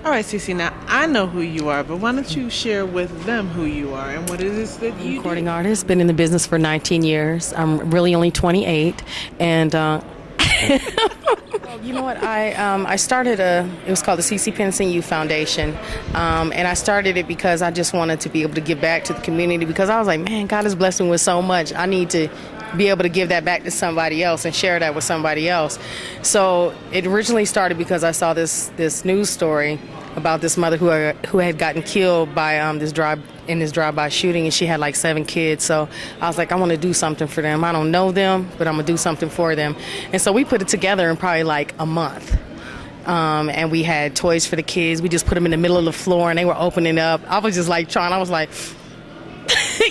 All right, Cece, now I know who you are, but why don't you share with them who you are and what it is that you Recording do? artist, been in the business for 19 years. I'm really only 28, and you know what? I started it was called the Cece Peniston Youth Foundation, and I started it because I just wanted to be able to give back to the community because I was like, man, God has blessed me with so much. I need to be able to give that back to somebody else and share that with somebody else. So it originally started because I saw this news story about this mother who had gotten killed by this drive-by shooting, and she had like 7 kids. So I was like, I want to do something for them. I don't know them, but I'm gonna do something for them. And so we put it together in probably like a month. And we had toys for the kids. We just put them in the middle of the floor, and they were opening up. I was just like I was like,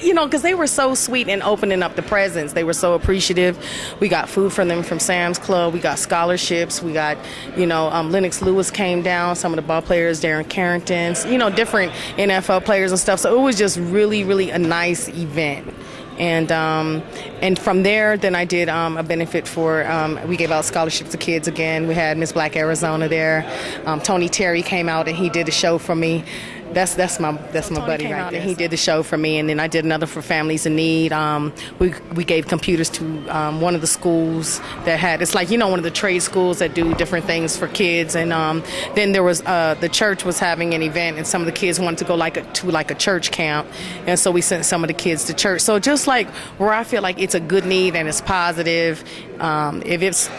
you know, because they were so sweet in opening up the presents. They were so appreciative. We got food from them from Sam's Club. We got scholarships. We got, Lennox Lewis came down, some of the ball players, Darren Carrington's, different NFL players and stuff. So it was just really, really a nice event. And from there, then I did a benefit for, we gave out scholarships to kids again. We had Miss Black Arizona there. Tony Terry came out and he did a show for me. That's my buddy right there. He did the show for me, and then I did another for families in need. We gave computers to one of the schools that had, it's like, one of the trade schools that do different things for kids. And then there was the church was having an event, and some of the kids wanted to go to a church camp, and so we sent some of the kids to church. So just like where I feel like it's a good need and it's positive, if it's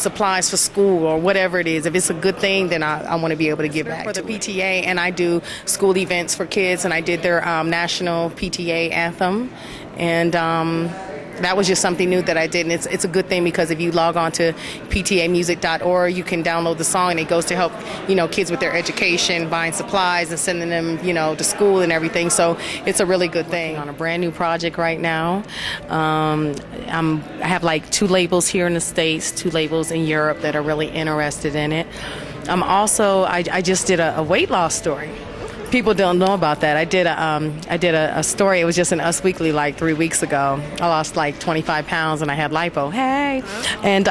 supplies for school or whatever it is, if it's a good thing, then I want to be able to give back for the PTA. And I do school events for kids, and I did their national PTA anthem, and that was just something new that I did. And it's a good thing because if you log on to ptamusic.org, you can download the song, and it goes to help kids with their education, buying supplies and sending them to school and everything. So it's a really good thing. On a brand new project right now. I have like 2 labels here in the States, 2 labels in Europe that are really interested in it. I just did a weight loss story. People don't know about that. I did a story. It was just in Us Weekly like 3 weeks ago. I lost like 25 pounds and I had lipo. Hey, and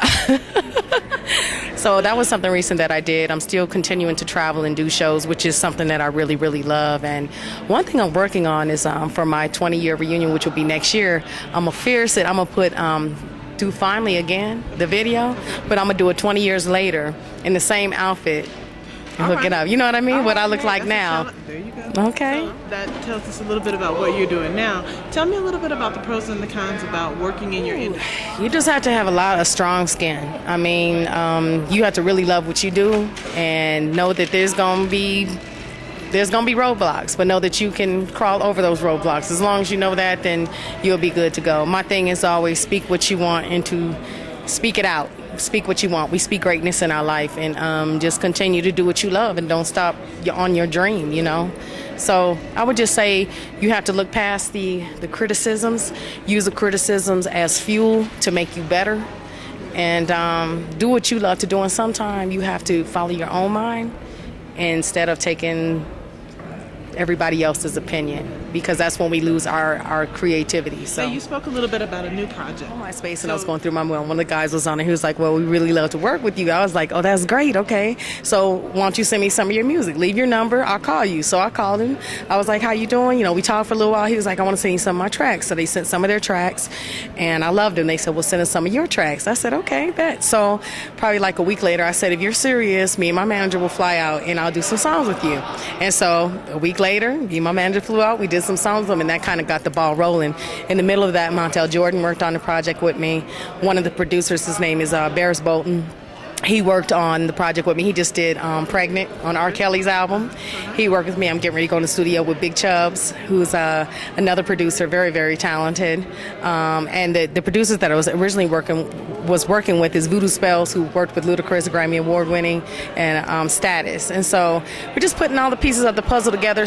so that was something recent that I did. I'm still continuing to travel and do shows, which is something that I really, really love. And one thing I'm working on is for my 20-year reunion, which will be next year. I'm gonna put Do Finally Again, the video, but I'm gonna do it 20 years later in the same outfit. Hook it up. You know what I mean? What I look like now. There you go. Okay. So that tells us a little bit about what you're doing now. Tell me a little bit about the pros and the cons about working in your industry. You just have to have a lot of strong skin. I mean, you have to really love what you do and know that there's gonna be roadblocks, but know that you can crawl over those roadblocks. As long as you know that, then you'll be good to go. My thing is always speak what you want and to speak it out. Speak what you want. We speak greatness in our life, and just continue to do what you love and don't stop on your dream, So I would just say you have to look past the criticisms, use the criticisms as fuel to make you better, and do what you love to do. And sometimes you have to follow your own mind instead of taking everybody else's opinion, because that's when we lose our creativity. So you spoke a little bit about a new project. My space, and I was going through my mail. One of the guys was on it. He was like, well, we really love to work with you. I was like, oh, that's great. Okay. So why don't you send me some of your music? Leave your number. I'll call you. So I called him. I was like, how you doing? We talked for a little while. He was like, I want to send you some of my tracks. So they sent some of their tracks, and I loved them. They said, well, send us some of your tracks. I said, okay, bet. So probably like a week later, I said, if you're serious, me and my manager will fly out and I'll do some songs with you. And so a week later, me and my manager flew out. We did some songs with them, and that kind of got the ball rolling. In the middle of that, Montel Jordan worked on the project with me. One of the producers, his name is Barris Bolton. He worked on the project with me. He just did Pregnant on R. Kelly's album. He worked with me. I'm getting ready to go in the studio with Big Chubbs, who's another producer, very, very talented. And the producers that I was originally working with is Voodoo Spells, who worked with Ludacris, Grammy Award winning, and Status. And so we're just putting all the pieces of the puzzle together.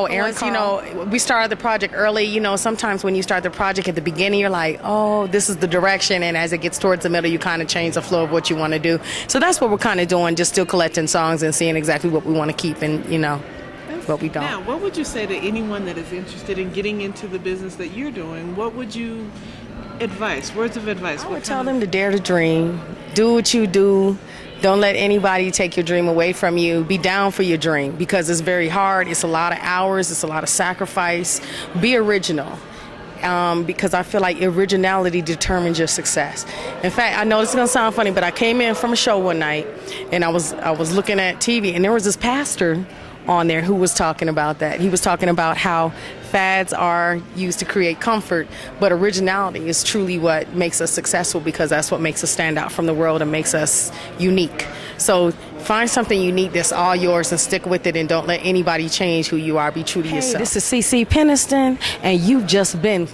Aaron, we started the project early. Sometimes when you start the project at the beginning, you're like, oh, this is the direction. And as it gets towards the middle, you kind of change the flow of what you want to do. So that's what we're kind of doing, just still collecting songs and seeing exactly what we want to keep and, what we don't. Now, what would you say to anyone that is interested in getting into the business that you're doing? What would you words of advice? I would tell them to dare to dream, do what you do, Don't let anybody take your dream away from you. Be down for your dream because it's very hard. It's a lot of hours. It's a lot of sacrifice. Be original. Because I feel like originality determines your success. In fact, I know this is gonna sound funny, but I came in from a show one night, and I was looking at TV, and there was this pastor on there who was talking about that. He was talking about how fads are used to create comfort, but originality is truly what makes us successful because that's what makes us stand out from the world and makes us unique. So find something unique that's all yours and stick with it and don't let anybody change who you are. Be true to yourself. This is Cece Peniston, and you've just been